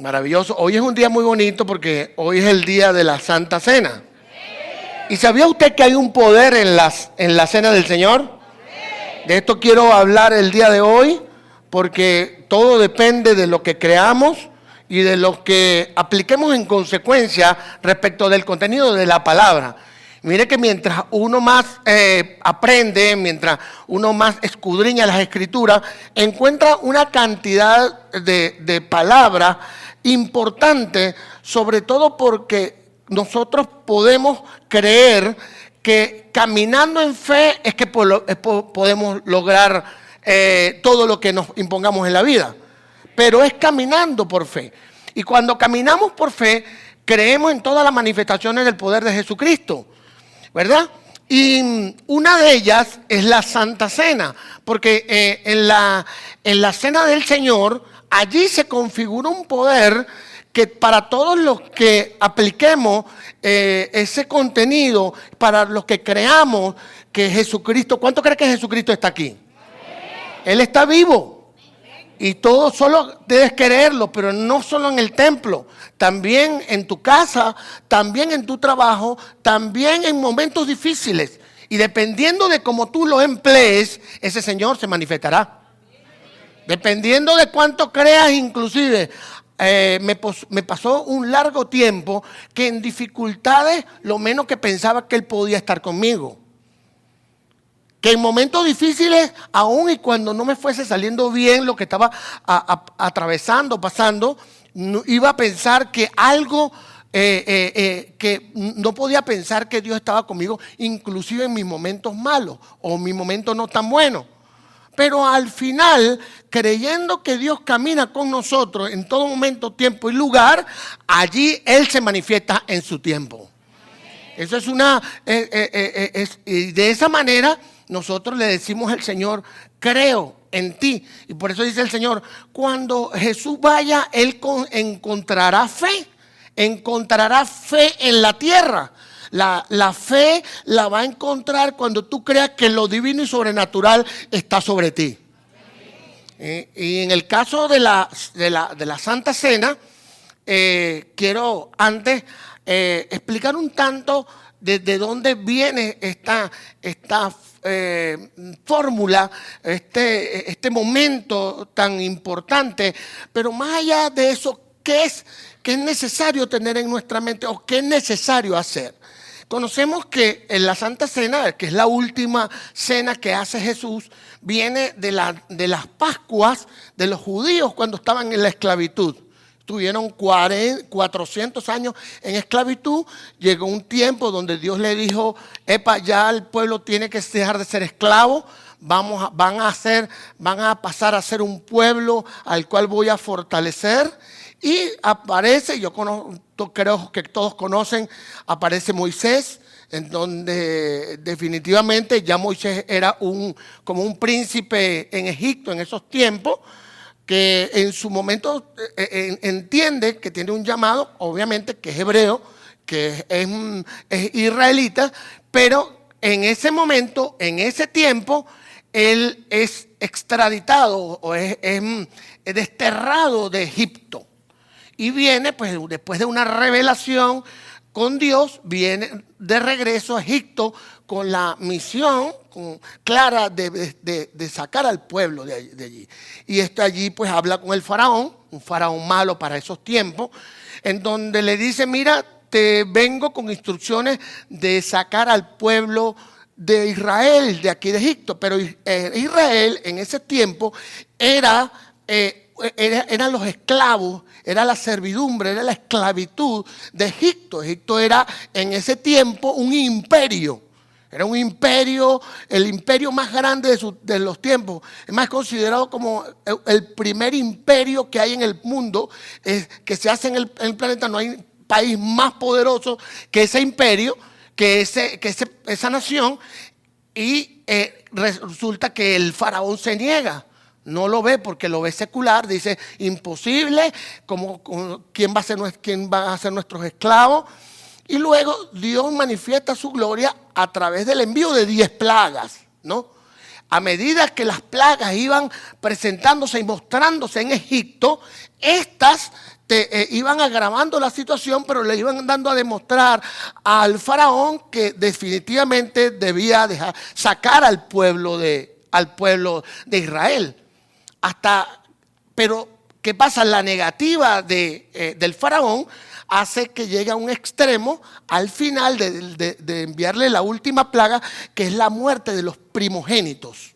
Maravilloso. Hoy es un día muy bonito porque hoy es el día de la Santa Cena. ¿Y sabía usted que hay un poder en la Cena del Señor? De esto quiero hablar el día de hoy porque todo depende de lo que creamos y de lo que apliquemos en consecuencia respecto del contenido de la palabra. Mire que mientras uno más aprende, mientras uno más escudriña las escrituras, encuentra una cantidad de palabras importantes, sobre todo porque nosotros podemos creer que caminando en fe es que podemos lograr todo lo que nos impongamos en la vida. Pero es caminando por fe. Y cuando caminamos por fe, creemos en todas las manifestaciones del poder de Jesucristo, ¿verdad? Y una de ellas es la Santa Cena, porque en la Cena del Señor, allí se configura un poder que para todos los que apliquemos ese contenido, para los que creamos que Jesucristo, ¿cuánto cree que Jesucristo está aquí? Él está vivo. Y todo solo debes creerlo, pero no solo en el templo, también en tu casa, también en tu trabajo, también en momentos difíciles. Y dependiendo de cómo tú lo emplees, ese Señor se manifestará. Dependiendo de cuánto creas, inclusive, me pasó un largo tiempo que en dificultades lo menos que pensaba que Él podía estar conmigo. Que en momentos difíciles, aún y cuando no me fuese saliendo bien lo que estaba atravesando, pasando, no, iba a pensar que algo, que no podía pensar que Dios estaba conmigo, inclusive en mis momentos malos o mis momentos no tan buenos. Pero al final, creyendo que Dios camina con nosotros en todo momento, tiempo y lugar, allí Él se manifiesta en su tiempo. Eso es y de esa manera nosotros le decimos al Señor, creo en ti. Y por eso dice el Señor, cuando Jesús vaya, Él encontrará fe en la tierra. La fe la va a encontrar cuando tú creas que lo divino y sobrenatural está sobre ti. Y en el caso de la Santa Cena, quiero antes explicar un tanto de dónde viene esta fórmula, este momento tan importante. Pero más allá de eso, ¿qué es necesario tener en nuestra mente o qué es necesario hacer? Conocemos que en la Santa Cena, que es la última cena que hace Jesús, viene de las Pascuas de los judíos cuando estaban en la esclavitud. Tuvieron 400 años en esclavitud. Llegó un tiempo donde Dios le dijo, ya el pueblo tiene que dejar de ser esclavo. Van a pasar a ser un pueblo al cual voy a fortalecer. Y aparece, creo que todos conocen, aparece Moisés, en donde definitivamente ya Moisés era como un príncipe en Egipto en esos tiempos, que en su momento entiende que tiene un llamado, obviamente que es hebreo, que es israelita, pero en ese momento, en ese tiempo, él es extraditado o es desterrado de Egipto. Y viene, pues después de una revelación con Dios, viene de regreso a Egipto con la misión clara de sacar al pueblo de allí. Y allí pues habla con el faraón, un faraón malo para esos tiempos, en donde le dice, mira, te vengo con instrucciones de sacar al pueblo de Israel, de aquí de Egipto. Pero Israel en ese tiempo eran los esclavos, era la servidumbre, era la esclavitud de Egipto. Egipto era en ese tiempo un imperio. Era un imperio, el imperio más grande de los tiempos. Es más considerado como el primer imperio que hay en el mundo, que se hace en el planeta. No hay país más poderoso que ese imperio, que esa nación. Y resulta que el faraón se niega. No lo ve porque lo ve secular, dice imposible, ¿quién va a ser nuestros esclavos? Y luego Dios manifiesta su gloria a través del envío de 10 plagas, ¿no? A medida que las plagas iban presentándose y mostrándose en Egipto, estas iban agravando la situación, pero le iban dando a demostrar al faraón que definitivamente debía sacar al pueblo de Israel. Pero, ¿qué pasa? La negativa del faraón hace que llegue a un extremo al final de enviarle la última plaga, que es la muerte de los primogénitos.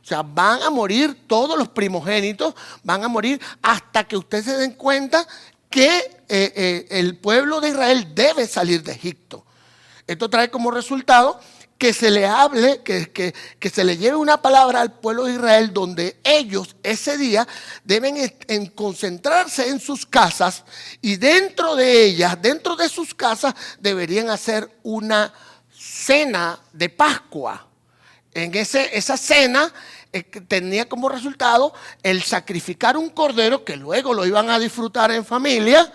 O sea, van a morir todos los primogénitos, van a morir hasta que ustedes se den cuenta que el pueblo de Israel debe salir de Egipto. Esto trae como resultado que se le hable, que se le lleve una palabra al pueblo de Israel, donde ellos ese día deben concentrarse en sus casas, y dentro de ellas, dentro de sus casas, deberían hacer una cena de Pascua. En esa cena tenía como resultado el sacrificar un cordero, que luego lo iban a disfrutar en familia,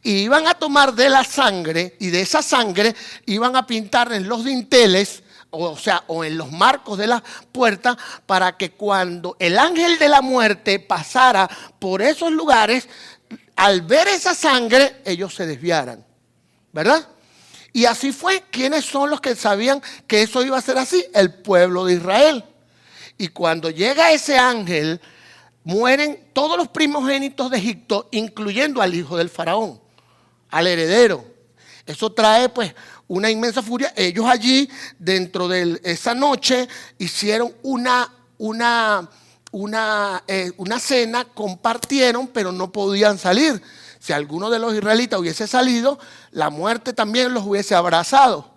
y iban a tomar de la sangre, y de esa sangre iban a pintar en los dinteles, o en los marcos de la puerta, para que cuando el ángel de la muerte pasara por esos lugares, al ver esa sangre, ellos se desviaran, ¿verdad? Y así fue. ¿Quiénes son los que sabían que eso iba a ser así? El pueblo de Israel. Y cuando llega ese ángel, mueren todos los primogénitos de Egipto, incluyendo al hijo del faraón, al heredero. Eso trae pues una inmensa furia. Ellos allí, dentro de esa noche, hicieron una cena, compartieron, pero no podían salir. Si alguno de los israelitas hubiese salido, la muerte también los hubiese abrazado.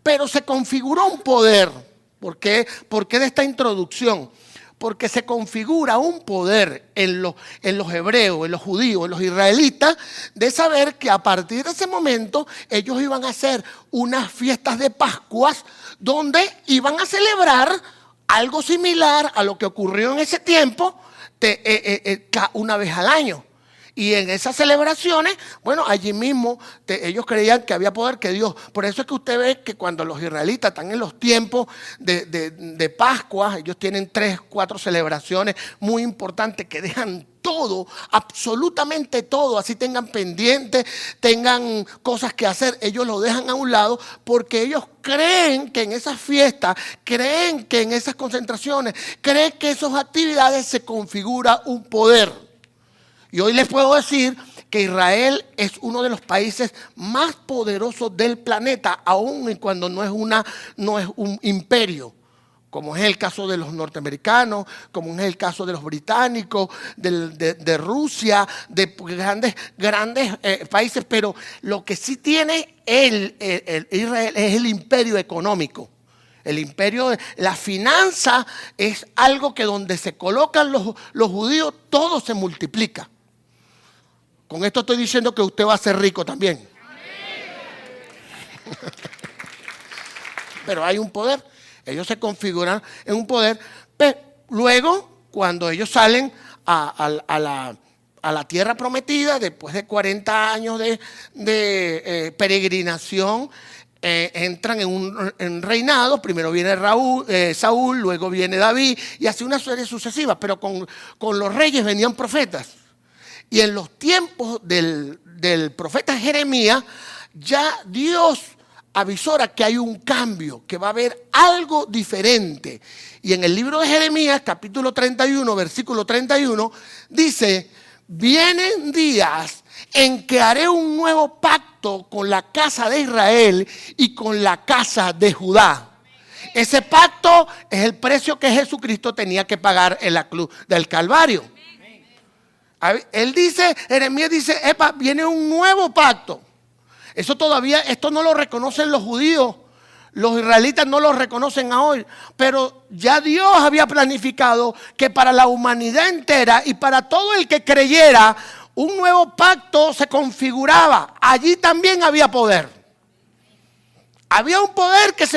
Pero se configuró un poder. ¿Por qué de esta introducción? Porque se configura un poder en los hebreos, en los judíos, en los israelitas, de saber que a partir de ese momento ellos iban a hacer unas fiestas de Pascuas donde iban a celebrar algo similar a lo que ocurrió en ese tiempo una vez al año. Y en esas celebraciones, bueno, allí mismo ellos creían que había poder, que Dios. Por eso es que usted ve que cuando los israelitas están en los tiempos de Pascua, ellos tienen 3, 4 celebraciones muy importantes que dejan todo, absolutamente todo, así tengan pendientes, tengan cosas que hacer, ellos lo dejan a un lado, porque ellos creen que en esas fiestas, creen que en esas concentraciones, creen que esas actividades se configura un poder. Y hoy les puedo decir que Israel es uno de los países más poderosos del planeta, aun cuando no es un imperio, como es el caso de los norteamericanos, como es el caso de los británicos, de Rusia, de grandes países. Pero lo que sí tiene Israel es el imperio económico. El imperio, la finanza es algo que donde se colocan los judíos, todo se multiplica. Con esto estoy diciendo que usted va a ser rico también. Pero hay un poder. Ellos se configuran en un poder. Pero luego, cuando ellos salen a la tierra prometida, después de 40 años de peregrinación, entran en reinado. Primero viene Saúl, luego viene David, y así una serie sucesiva. Pero con los reyes venían profetas. Y en los tiempos del profeta Jeremías, ya Dios avisora que hay un cambio, que va a haber algo diferente. Y en el libro de Jeremías, capítulo 31, versículo 31, dice: vienen días en que haré un nuevo pacto con la casa de Israel y con la casa de Judá. Ese pacto es el precio que Jesucristo tenía que pagar en la cruz del Calvario. Él dice, Jeremías dice, viene un nuevo pacto. Esto no lo reconocen los judíos. Los israelitas no lo reconocen a hoy. Pero ya Dios había planificado que para la humanidad entera y para todo el que creyera, un nuevo pacto se configuraba. Allí también había poder. Había un poder que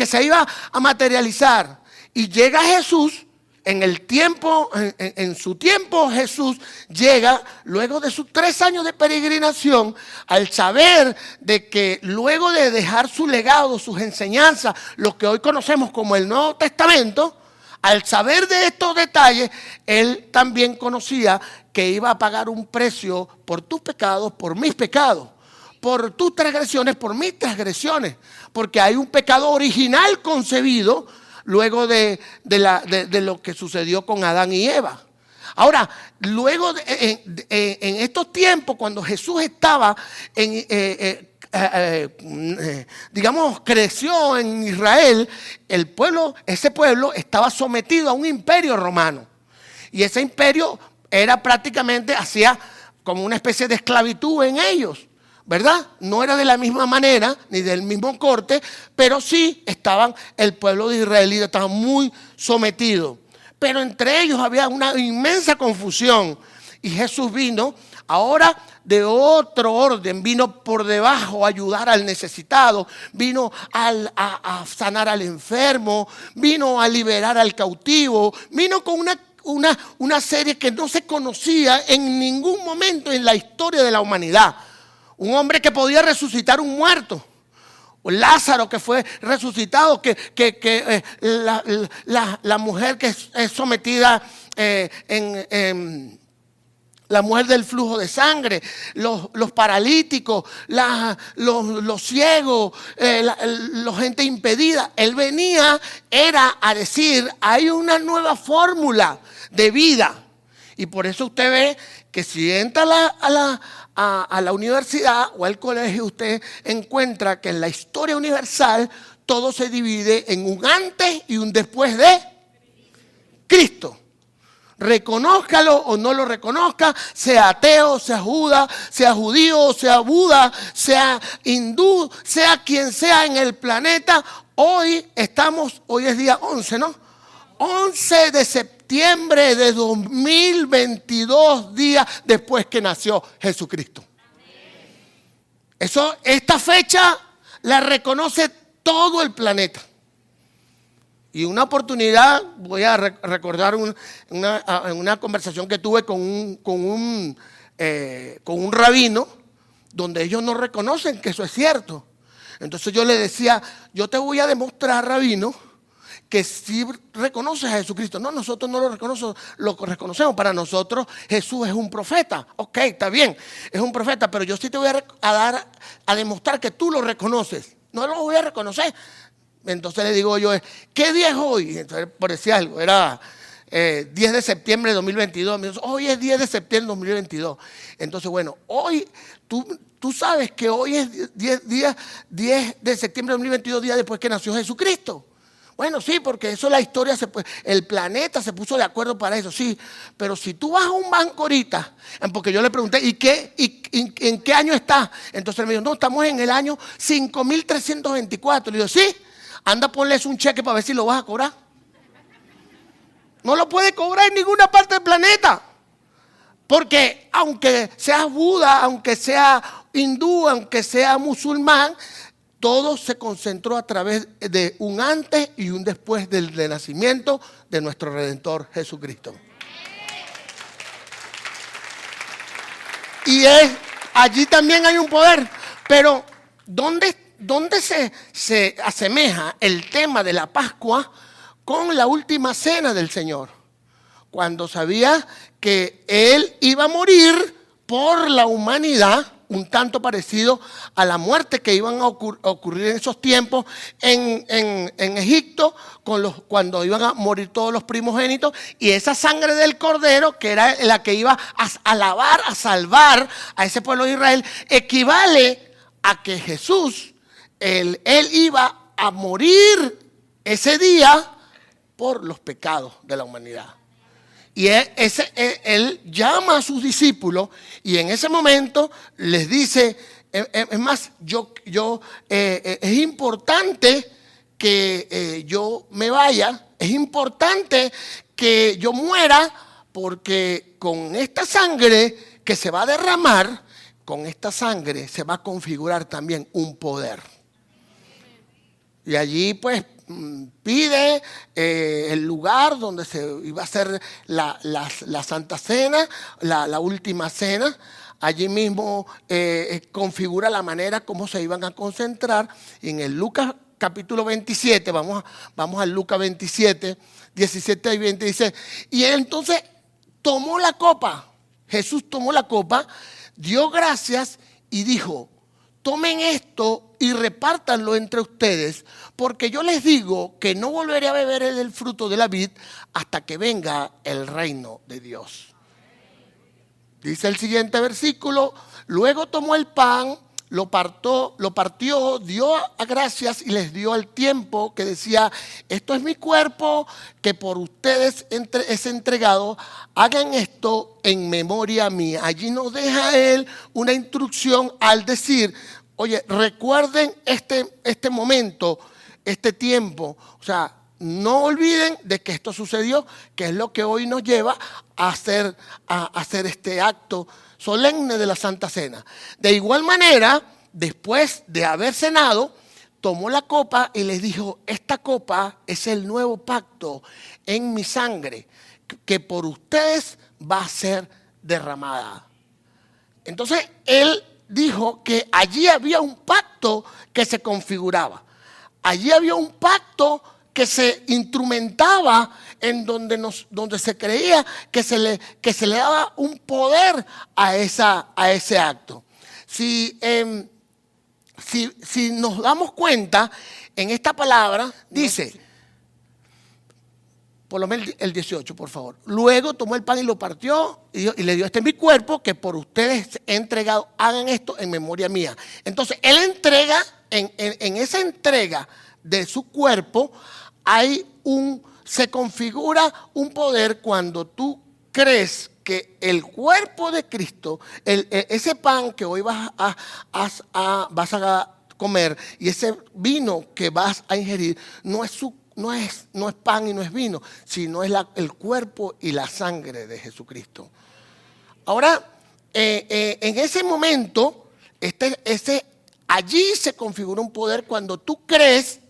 se iba a materializar. Y llega Jesús. En su tiempo Jesús llega luego de sus 3 años de peregrinación, al saber de que luego de dejar su legado, sus enseñanzas, lo que hoy conocemos como el Nuevo Testamento, Al saber de estos detalles, él también conocía que iba a pagar un precio por tus pecados, por mis pecados, por tus transgresiones, por mis transgresiones, porque hay un pecado original concebido luego de lo que sucedió con Adán y Eva. Ahora, luego en estos tiempos, cuando Jesús estaba digamos, creció en Israel, ese pueblo estaba sometido a un imperio romano. Y ese imperio era prácticamente, hacía como una especie de esclavitud en ellos, ¿verdad? No era de la misma manera, ni del mismo corte, pero sí el pueblo de Israel estaba muy sometido. Pero entre ellos había una inmensa confusión. Y Jesús vino ahora de otro orden, vino por debajo a ayudar al necesitado, vino a sanar al enfermo, vino a liberar al cautivo, vino con una serie que no se conocía en ningún momento en la historia de la humanidad. Un hombre que podía resucitar un muerto. Lázaro, que fue resucitado, la mujer que es sometida la mujer del flujo de sangre, los paralíticos, los ciegos, la gente impedida. Él venía, era a decir, hay una nueva fórmula de vida. Y por eso usted ve que si entra a la universidad o al colegio, usted encuentra que en la historia universal todo se divide en un antes y un después de Cristo. Reconózcalo o no lo reconozca, sea ateo, sea judío, sea Buda, sea hindú, sea quien sea en el planeta. Hoy es día 11, ¿no? 11 de septiembre de 2022, días después que nació Jesucristo. Esta fecha la reconoce todo el planeta. Y una oportunidad, voy a recordar una conversación que tuve con un rabino, donde ellos no reconocen que eso es cierto. Entonces yo le decía, yo te voy a demostrar, rabino, que sí reconoces a Jesucristo. No, nosotros no lo reconocemos. Para nosotros Jesús es un profeta. Ok, está bien, es un profeta, pero yo sí te voy a demostrar que tú lo reconoces. No lo voy a reconocer. Entonces le digo yo, ¿qué día es hoy? Entonces, por decir algo, era 10 de septiembre de 2022. Me dice, hoy es 10 de septiembre de 2022. Entonces, bueno, hoy, tú sabes que hoy es 10 de septiembre de 2022, día después que nació Jesucristo. Bueno, sí, porque eso la historia, el planeta se puso de acuerdo para eso, sí. Pero si tú vas a un banco ahorita, porque yo le pregunté, ¿en qué año está? Entonces me dijo, no, estamos en el año 5324. Le digo, sí. Anda, ponles un cheque para ver si lo vas a cobrar. No lo puede cobrar en ninguna parte del planeta. Porque aunque seas Buda, aunque sea hindú, aunque sea musulmán, todo se concentró a través de un antes y un después del nacimiento de nuestro Redentor Jesucristo. Y allí también hay un poder. Pero, ¿dónde se asemeja el tema de la Pascua con la última cena del Señor? Cuando sabía que Él iba a morir por la humanidad, un tanto parecido a la muerte que iban a ocurrir en esos tiempos en Egipto, cuando iban a morir todos los primogénitos, y esa sangre del cordero, que era la que iba a salvar a ese pueblo de Israel, equivale a que Jesús, él iba a morir ese día por los pecados de la humanidad. Y él llama a sus discípulos y en ese momento les dice, es más, es importante que yo me vaya, es importante que yo muera, porque con esta sangre que se va a derramar, con esta sangre se va a configurar también un poder. Y allí pues pide el lugar donde se iba a hacer la Santa Cena, la última cena. Allí mismo configura la manera como se iban a concentrar. Y en el Lucas capítulo 27, vamos a Lucas 27, 17 y 20, dice, y él entonces tomó la copa, Jesús tomó la copa, dio gracias y dijo, tomen esto y repártanlo entre ustedes, porque yo les digo que no volveré a beber del fruto de la vid hasta que venga el reino de Dios. Dice el siguiente versículo, luego tomó el pan, lo partió, dio a gracias y les dio al tiempo que decía, esto es mi cuerpo que por ustedes es entregado, hagan esto en memoria mía. Allí nos deja él una instrucción al decir, oye, recuerden este momento, este tiempo, o sea, no olviden de que esto sucedió, que es lo que hoy nos lleva a hacer este acto solemne de la Santa Cena. De igual manera, después de haber cenado, tomó la copa y les dijo, esta copa es el nuevo pacto en mi sangre, que por ustedes va a ser derramada. Entonces, él dijo que allí había un pacto que se configuraba. Allí había un pacto que se instrumentaba en donde se creía que se le daba un poder a ese acto. Si nos damos cuenta, en esta palabra dice, por lo menos el 18, por favor. Luego tomó el pan y lo partió y le dio, este es mi cuerpo que por ustedes he entregado, hagan esto en memoria mía. Entonces, él entrega, en esa entrega de su cuerpo, se configura un poder cuando tú crees que el cuerpo de Cristo, ese pan que hoy vas a comer y ese vino que vas a ingerir, no es pan y no es vino, sino es el cuerpo y la sangre de Jesucristo. Ahora, en ese momento, allí se configura un poder cuando tú crees,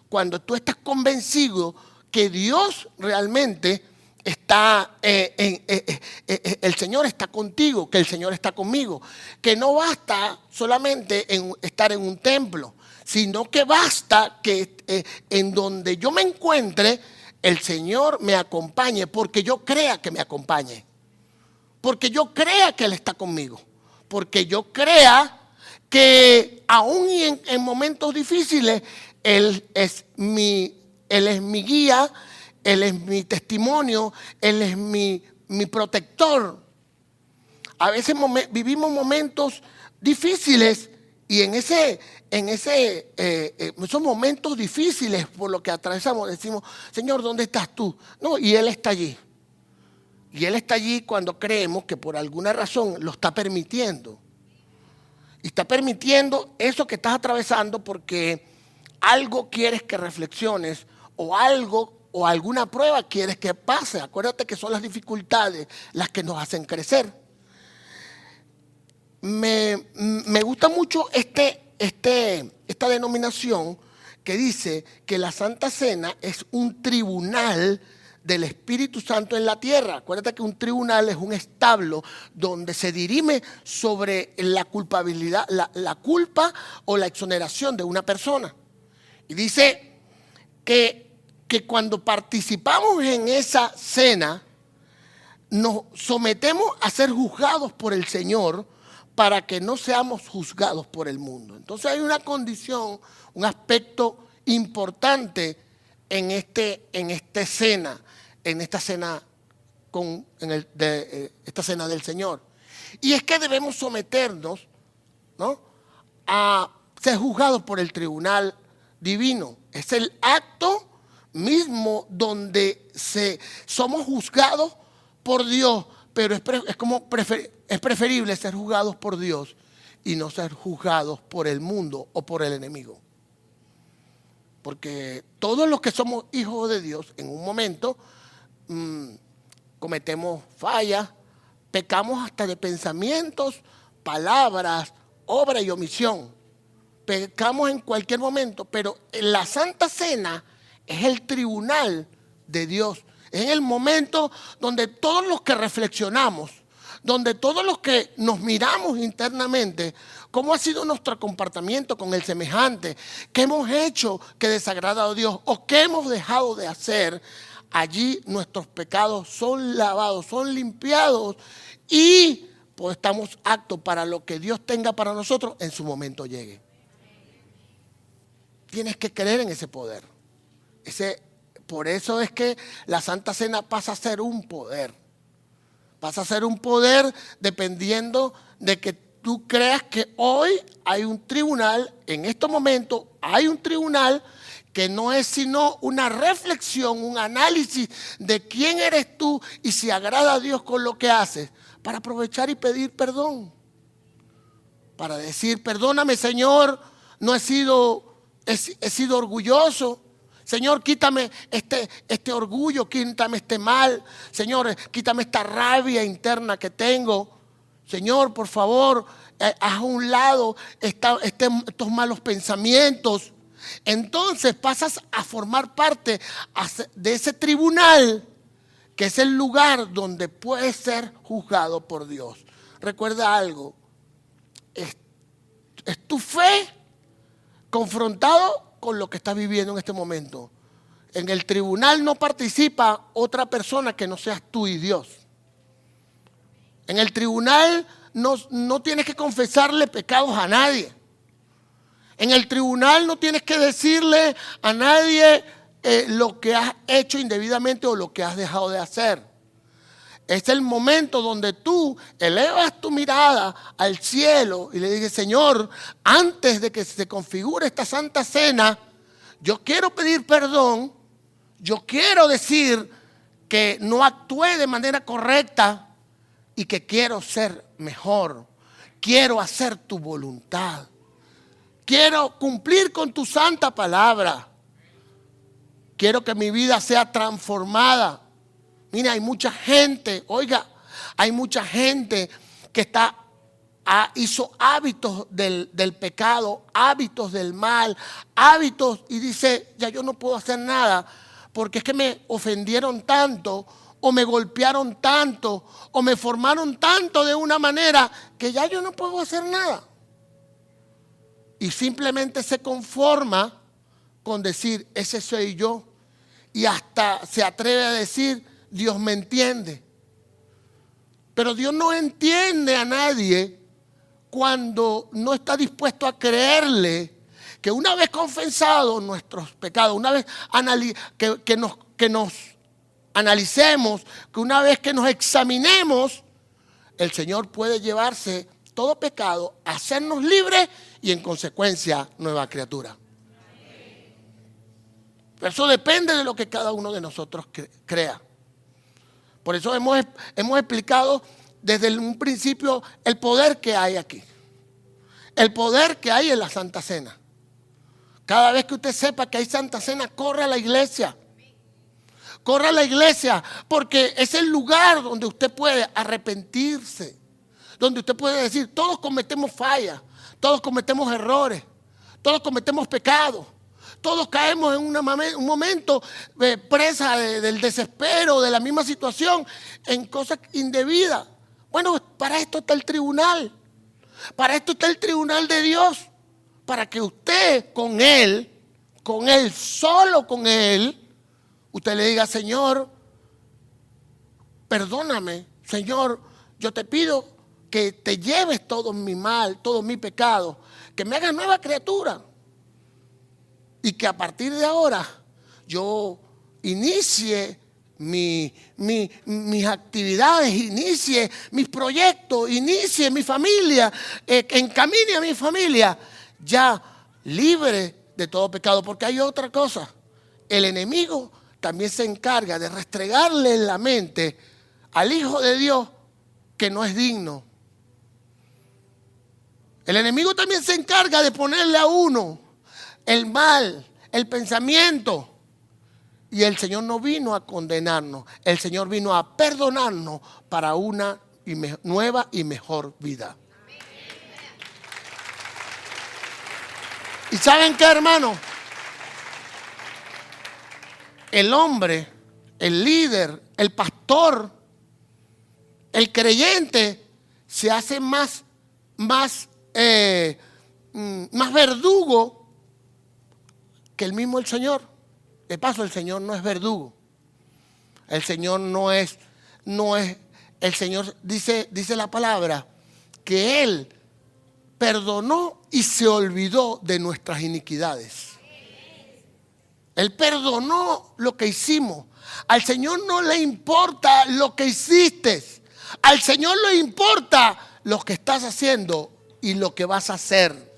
cuando tú estás convencido que Dios realmente está, el Señor está contigo, que el Señor está conmigo, que no basta solamente estar en un templo, sino que basta que en donde yo me encuentre, el Señor me acompañe, porque yo crea que me acompañe, porque yo crea que Él está conmigo, porque yo crea que aún en momentos difíciles, Él es mi guía, Él es mi testimonio, Él es mi protector. A veces vivimos momentos difíciles y en esos momentos difíciles por lo que atravesamos decimos, Señor, ¿dónde estás tú? No, y Él está allí. Y Él está allí cuando creemos que por alguna razón lo está permitiendo. Y está permitiendo eso que estás atravesando porque algo quieres que reflexiones o alguna prueba quieres que pase. Acuérdate que son las dificultades las que nos hacen crecer. Me gusta mucho esta denominación que dice que la Santa Cena es un tribunal del Espíritu Santo en la tierra. Acuérdate que un tribunal es un establo donde se dirime sobre la culpabilidad, la culpa o la exoneración de una persona. Y dice que cuando participamos en esa cena, nos sometemos a ser juzgados por el Señor para que no seamos juzgados por el mundo. Entonces hay una condición, un aspecto importante en esta cena esta cena del Señor. Y es que debemos someternos, ¿no?, a ser juzgados por el tribunal divino. Es el acto mismo donde somos juzgados por Dios, pero es preferible ser juzgados por Dios y no ser juzgados por el mundo o por el enemigo. Porque todos los que somos hijos de Dios, en un momento cometemos fallas, pecamos hasta de pensamientos, palabras, obra y omisión. Pecamos en cualquier momento, pero en la Santa Cena es el tribunal de Dios. Es en el momento donde todos los que reflexionamos, donde todos los que nos miramos internamente, cómo ha sido nuestro comportamiento con el semejante, qué hemos hecho que desagrada a Dios o qué hemos dejado de hacer, allí nuestros pecados son lavados, son limpiados y pues estamos aptos para lo que Dios tenga para nosotros en su momento llegue. Tienes que creer en ese poder. Por eso es que la Santa Cena pasa a ser un poder. Pasa a ser un poder dependiendo de que tú creas que hoy hay un tribunal, en estos momentos hay un tribunal que no es sino una reflexión, un análisis de quién eres tú y si agrada a Dios con lo que haces, para aprovechar y pedir perdón. Para decir, perdóname Señor, no he sido orgulloso. Señor, quítame este orgullo, quítame este mal. Señor, quítame esta rabia interna que tengo. Señor, por favor, haz a un lado estos malos pensamientos. Entonces pasas a formar parte de ese tribunal que es el lugar donde puedes ser juzgado por Dios. Recuerda algo, es tu fe confrontado con lo que estás viviendo en este momento. En el tribunal no participa otra persona que no seas tú y Dios. En el tribunal no tienes que confesarle pecados a nadie. En el tribunal no tienes que decirle a nadie lo que has hecho indebidamente o lo que has dejado de hacer. Es el momento donde tú elevas tu mirada al cielo y le dices, Señor, antes de que se configure esta Santa Cena, yo quiero pedir perdón, yo quiero decir que no actué de manera correcta y que quiero ser mejor, quiero hacer tu voluntad, quiero cumplir con tu santa palabra, quiero que mi vida sea transformada. Mira, hay mucha gente, hay mucha gente que hizo hábitos del pecado, hábitos del mal, hábitos y dice, ya yo no puedo hacer nada porque es que me ofendieron tanto o me golpearon tanto o me formaron tanto de una manera que ya yo no puedo hacer nada. Y simplemente se conforma con decir, ese soy yo. Y hasta se atreve a decir, Dios me entiende. Pero Dios no entiende a nadie cuando no está dispuesto a creerle que una vez confesados nuestros pecados, una vez que nos analicemos, que una vez que nos examinemos, el Señor puede llevarse todo pecado, hacernos libres y en consecuencia nueva criatura. Pero eso depende de lo que cada uno de nosotros crea. Por eso hemos explicado desde un principio el poder que hay aquí. El poder que hay en la Santa Cena. Cada vez que usted sepa que hay Santa Cena, corre a la iglesia. Corre a la iglesia porque es el lugar donde usted puede arrepentirse. Donde usted puede decir, todos cometemos fallas, todos cometemos errores, todos cometemos pecados. Todos caemos en un momento presa del desespero, de la misma situación, en cosas indebidas. Bueno, para esto está el tribunal. Para esto está el tribunal de Dios. Para que usted con Él, solo con Él, usted le diga, Señor, perdóname. Señor, yo te pido que te lleves todo mi mal, todo mi pecado. Que me hagas nueva criatura. Y que a partir de ahora yo inicie mis actividades, inicie mis proyectos, inicie mi familia, encamine a mi familia ya libre de todo pecado. Porque hay otra cosa, el enemigo también se encarga de restregarle en la mente al Hijo de Dios que no es digno. El enemigo también se encarga de ponerle a uno el mal, el pensamiento. Y el Señor no vino a condenarnos. El Señor vino a perdonarnos para una nueva y mejor vida. ¿Y saben qué, hermano? El hombre, el líder, el pastor, el creyente se hace más verdugo que el mismo el Señor. De paso, el Señor no es verdugo. El Señor no es, el Señor dice la palabra que Él perdonó y se olvidó de nuestras iniquidades. Él perdonó lo que hicimos. Al Señor no le importa lo que hiciste. Al Señor le importa lo que estás haciendo y lo que vas a hacer.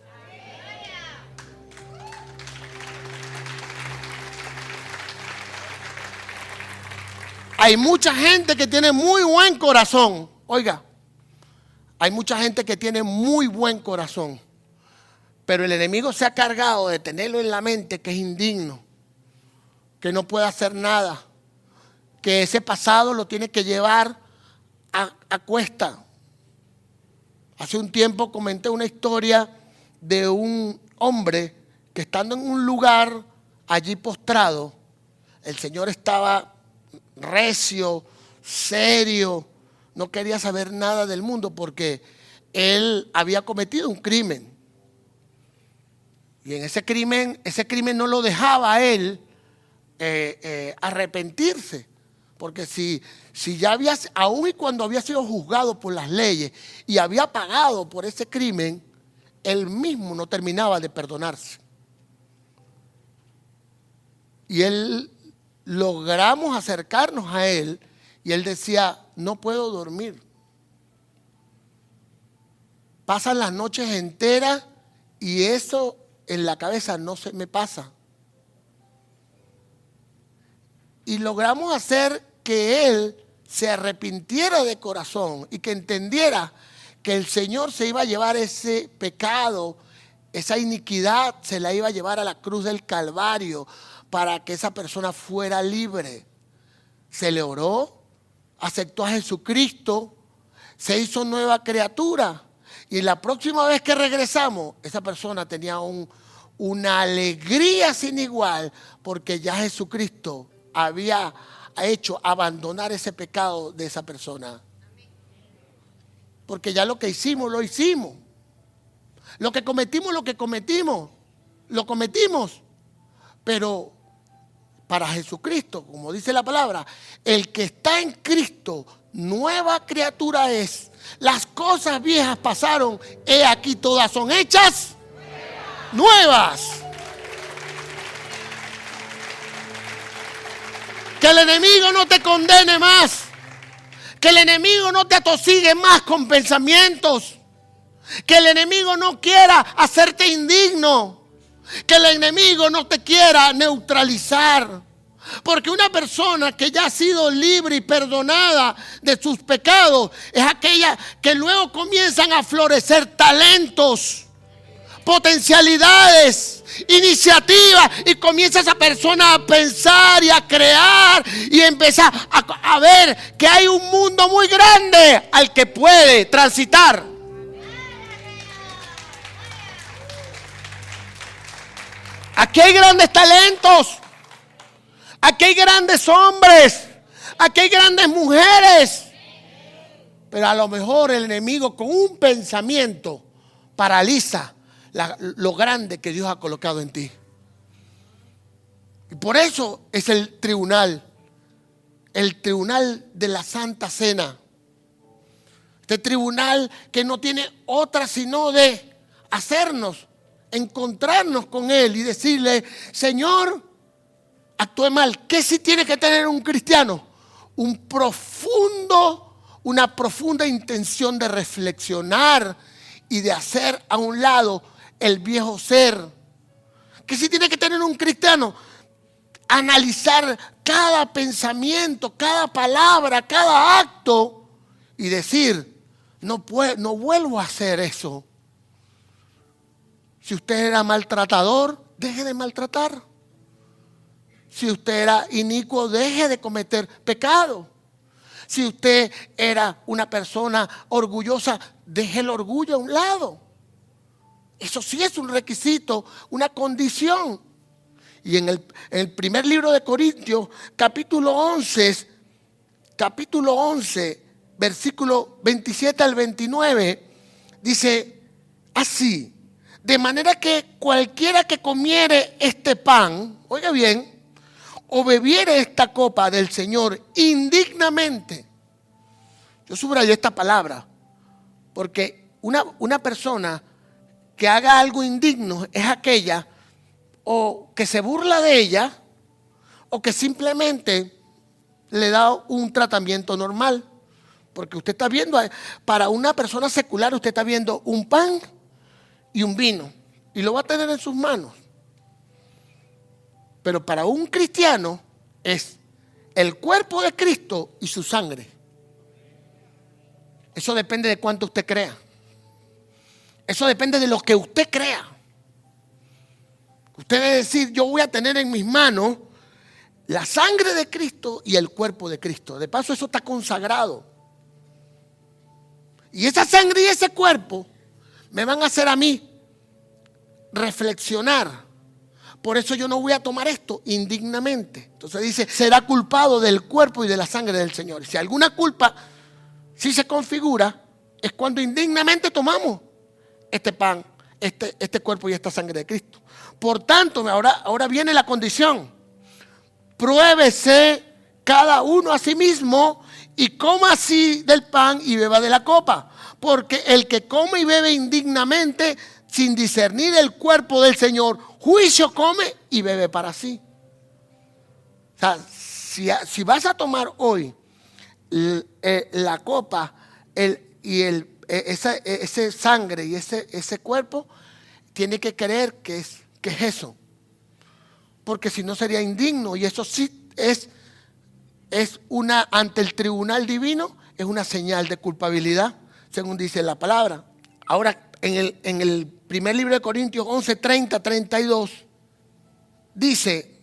Hay mucha gente que tiene muy buen corazón. Oiga, hay mucha gente que tiene muy buen corazón. Pero el enemigo se ha cargado de tenerlo en la mente que es indigno, que no puede hacer nada, que ese pasado lo tiene que llevar a cuesta. Hace un tiempo comenté una historia de un hombre que estando en un lugar allí postrado, el Señor estaba recio, serio, no quería saber nada del mundo porque él había cometido un crimen. Y en ese crimen no lo dejaba a él arrepentirse. Porque si ya había, aún y cuando había sido juzgado por las leyes y había pagado por ese crimen, él mismo no terminaba de perdonarse. Y él logramos acercarnos a él y él decía, no puedo dormir. Pasan las noches enteras y eso en la cabeza no se me pasa. Y logramos hacer que él se arrepintiera de corazón y que entendiera que el Señor se iba a llevar ese pecado, esa iniquidad, se la iba a llevar a la cruz del Calvario para que esa persona fuera libre. Se le oró, aceptó a Jesucristo, se hizo nueva criatura. Y la próxima vez que regresamos, esa persona tenía una alegría sin igual porque ya Jesucristo había hecho abandonar ese pecado de esa persona. Porque ya lo que hicimos, lo hicimos. Lo que cometimos, lo cometimos. Pero para Jesucristo, como dice la palabra, el que está en Cristo, nueva criatura es. Las cosas viejas pasaron, he aquí todas son hechas nuevas. Que el enemigo no te condene más. Que el enemigo no te atosigue más con pensamientos. Que el enemigo no quiera hacerte indigno. Que el enemigo no te quiera neutralizar. Porque una persona que ya ha sido libre y perdonada de sus pecados es aquella que luego comienzan a florecer talentos, potencialidades, iniciativas, y comienza esa persona a pensar y a crear y empezar a ver que hay un mundo muy grande al que puede transitar. Aquí hay grandes talentos, aquí hay grandes hombres, aquí hay grandes mujeres, pero a lo mejor el enemigo con un pensamiento paraliza lo grande que Dios ha colocado en ti. Y por eso es el tribunal de la Santa Cena. Este tribunal que no tiene otra sino de hacernos, encontrarnos con Él y decirle, Señor, actué mal. ¿Qué sí tiene que tener un cristiano? Una profunda intención de reflexionar y de hacer a un lado el viejo ser. ¿Qué sí tiene que tener un cristiano? Analizar cada pensamiento, cada palabra, cada acto y decir, no vuelvo a hacer eso. Si usted era maltratador, deje de maltratar. Si usted era inicuo, deje de cometer pecado. Si usted era una persona orgullosa, deje el orgullo a un lado. Eso sí es un requisito, una condición. Y en el primer libro de Corintios, capítulo 11, versículo 27 al 29, dice así: de manera que cualquiera que comiere este pan, oiga bien, o bebiere esta copa del Señor indignamente. Yo subrayé esta palabra porque una persona que haga algo indigno es aquella o que se burla de ella o que simplemente le da un tratamiento normal. Porque usted está viendo, para una persona secular, usted está viendo un pan y un vino y lo va a tener en sus manos. Pero para un cristiano es el cuerpo de Cristo y su sangre. Eso depende de cuánto usted crea. Eso depende de lo que usted crea. Usted debe decir: yo voy a tener en mis manos la sangre de Cristo y el cuerpo de Cristo. De paso, eso está consagrado. Y esa sangre y ese cuerpo me van a hacer a mí reflexionar. Por eso yo no voy a tomar esto indignamente. Entonces dice: será culpado del cuerpo y de la sangre del Señor. Si alguna culpa sí se configura, es cuando indignamente tomamos este pan, este cuerpo y esta sangre de Cristo. Por tanto, ahora viene la condición: pruébese cada uno a sí mismo y coma así del pan y beba de la copa. Porque el que come y bebe indignamente, sin discernir el cuerpo del Señor, juicio come y bebe para sí. O sea, si vas a tomar hoy la copa ese sangre y ese cuerpo, tiene que creer que es eso. Porque si no sería indigno, y eso sí es ante el tribunal divino, es una señal de culpabilidad, según dice la palabra. Ahora, en el primer libro de Corintios 11, 30, 32, dice: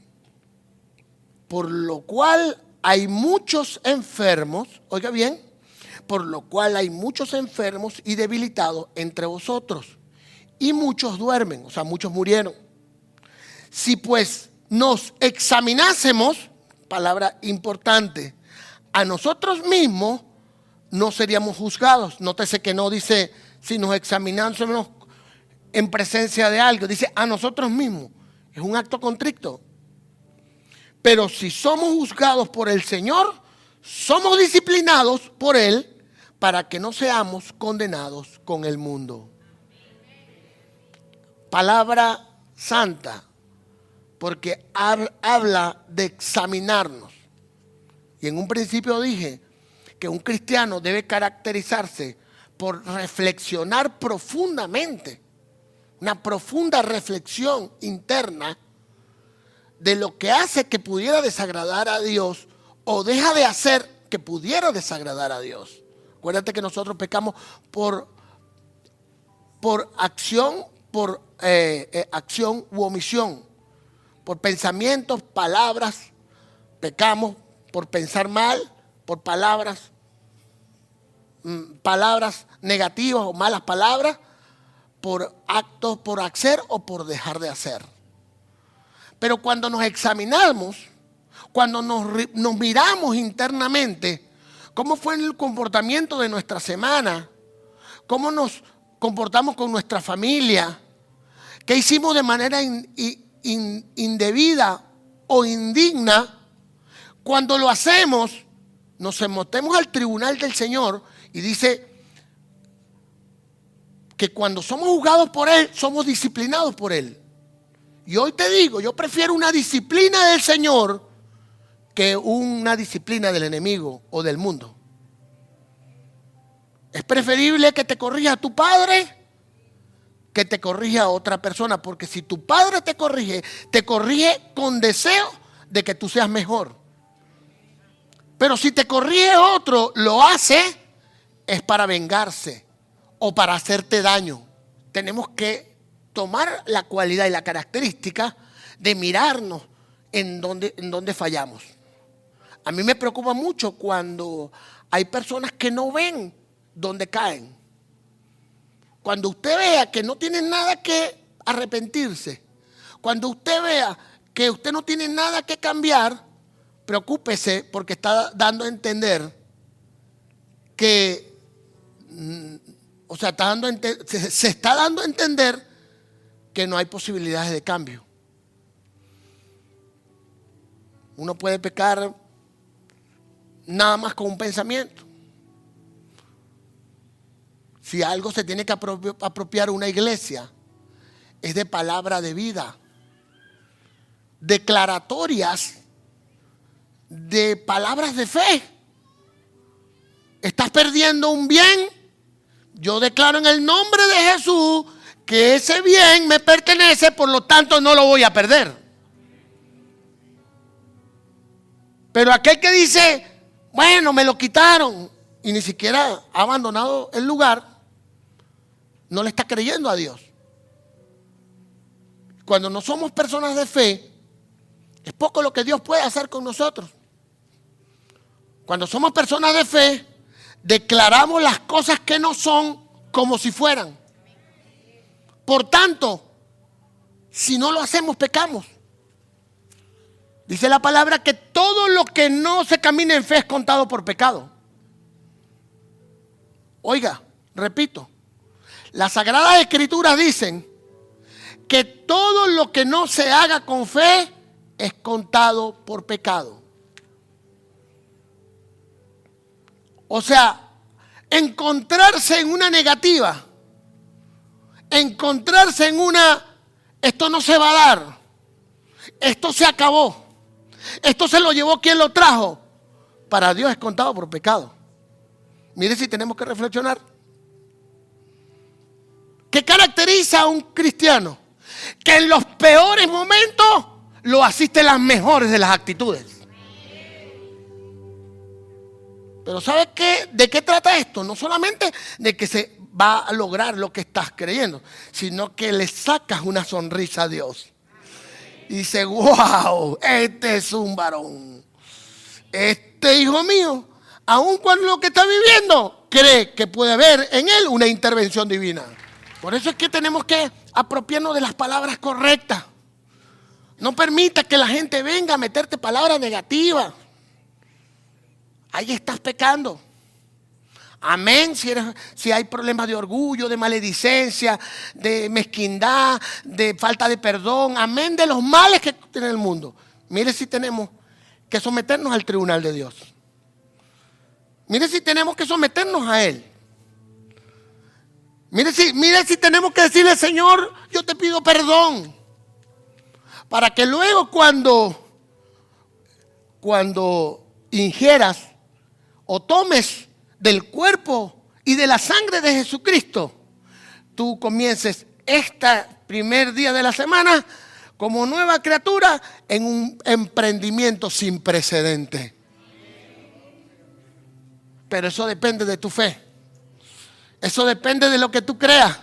por lo cual hay muchos enfermos, oiga bien, por lo cual hay muchos enfermos y debilitados entre vosotros, y muchos duermen, o sea, muchos murieron. Si pues nos examinásemos, palabra importante, a nosotros mismos, no seríamos juzgados. Nótese que no dice si nos examinásemos en presencia de algo, dice a nosotros mismos. Es un acto contrito. Pero si somos juzgados por el Señor, somos disciplinados por Él para que no seamos condenados con el mundo. Palabra santa, porque habla de examinarnos. Y en un principio dije que un cristiano debe caracterizarse por reflexionar profundamente, una profunda reflexión interna de lo que hace que pudiera desagradar a Dios o deja de hacer que pudiera desagradar a Dios. Acuérdate que nosotros pecamos por acción, acción u omisión, por pensamientos, palabras. Pecamos por pensar mal, por palabras negativas o malas palabras, por actos, por hacer o por dejar de hacer. Pero cuando nos examinamos, cuando nos miramos internamente, ¿cómo fue el comportamiento de nuestra semana? ¿Cómo nos comportamos con nuestra familia? ¿Qué hicimos de manera indebida o indigna? Cuando lo hacemos, nos sometemos al tribunal del Señor y dice que cuando somos juzgados por Él, somos disciplinados por Él. Y hoy te digo, yo prefiero una disciplina del Señor que una disciplina del enemigo o del mundo. Es preferible que te corrija tu padre que te corrija a otra persona, porque si tu padre te corrige con deseo de que tú seas mejor. Pero si te corrige otro, lo hace es para vengarse o para hacerte daño. Tenemos que tomar la cualidad y la característica de mirarnos en dónde fallamos. A mí me preocupa mucho cuando hay personas que no ven dónde caen. Cuando usted vea que no tiene nada que arrepentirse, cuando usted vea que usted no tiene nada que cambiar, preocúpese porque está dando a entender que, o sea, se está dando a entender que no hay posibilidades de cambio. Uno puede pecar nada más con un pensamiento. Si algo se tiene que apropiar una iglesia, es de palabra de vida, declaratorias de palabras de fe. Estás perdiendo un bien. Yo declaro en el nombre de Jesús que ese bien me pertenece, por lo tanto no lo voy a perder. Pero aquel que dice, bueno, me lo quitaron, y ni siquiera ha abandonado el lugar, no le está creyendo a Dios. Cuando no somos personas de fe, es poco lo que Dios puede hacer con nosotros. Cuando somos personas de fe, declaramos las cosas que no son como si fueran. Por tanto, si no lo hacemos, pecamos. Dice la palabra que todo lo que no se camina en fe es contado por pecado. Oiga, repito, las Sagradas Escrituras dicen que todo lo que no se haga con fe es contado por pecado. O sea, encontrarse en una negativa, encontrarse en una, esto no se va a dar, esto se acabó, esto se lo llevó quien lo trajo, para Dios es contado por pecado. Mire si tenemos que reflexionar. ¿Qué caracteriza a un cristiano? Que en los peores momentos lo asisten las mejores de las actitudes. Pero ¿sabes qué? ¿De qué trata esto? No solamente de que se va a lograr lo que estás creyendo, sino que le sacas una sonrisa a Dios. Y dice, wow, este es un varón. Este hijo mío, aun cuando lo que está viviendo, cree que puede haber en él una intervención divina. Por eso es que tenemos que apropiarnos de las palabras correctas. No permita que la gente venga a meterte palabras negativas. Ahí estás pecando. Amén. Si hay problemas de orgullo, de maledicencia, de mezquindad, de falta de perdón. Amén de los males que tiene el mundo. Mire si tenemos que someternos al tribunal de Dios. Mire si tenemos que someternos a Él. Mire si tenemos que decirle, Señor, yo te pido perdón. Para que luego cuando ingieras o tomes del cuerpo y de la sangre de Jesucristo, tú comiences este primer día de la semana como nueva criatura en un emprendimiento sin precedente. Pero eso depende de tu fe. Eso depende de lo que tú creas.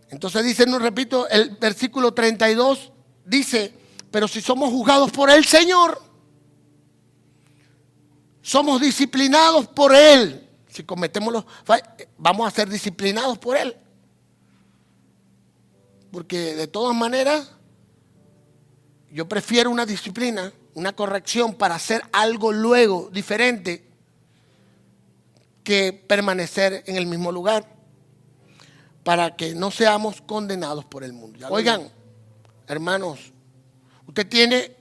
Entonces dice, no repito, el versículo 32 dice, pero si somos juzgados por el Señor, somos disciplinados por Él. Si cometemos los fallos, vamos a ser disciplinados por Él. Porque de todas maneras, yo prefiero una disciplina, una corrección para hacer algo luego diferente, que permanecer en el mismo lugar, para que no seamos condenados por el mundo. Oigan, hermanos, usted tiene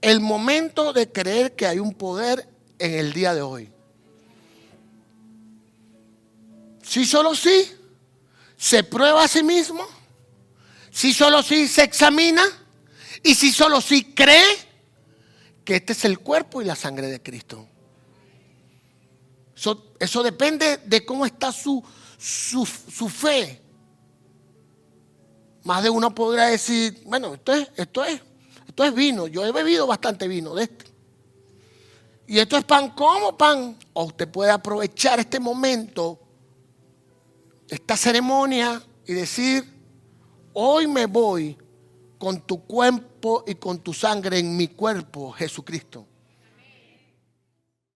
el momento de creer que hay un poder en el día de hoy. Si solo sí se prueba a sí mismo, si solo sí se examina y si solo sí cree que este es el cuerpo y la sangre de Cristo. Eso depende de cómo está su fe. Más de uno podrá decir, bueno, esto es vino. Yo he bebido bastante vino de este. Y esto es pan, ¿cómo pan? O usted puede aprovechar este momento, esta ceremonia, y decir, hoy me voy con tu cuerpo y con tu sangre en mi cuerpo, Jesucristo.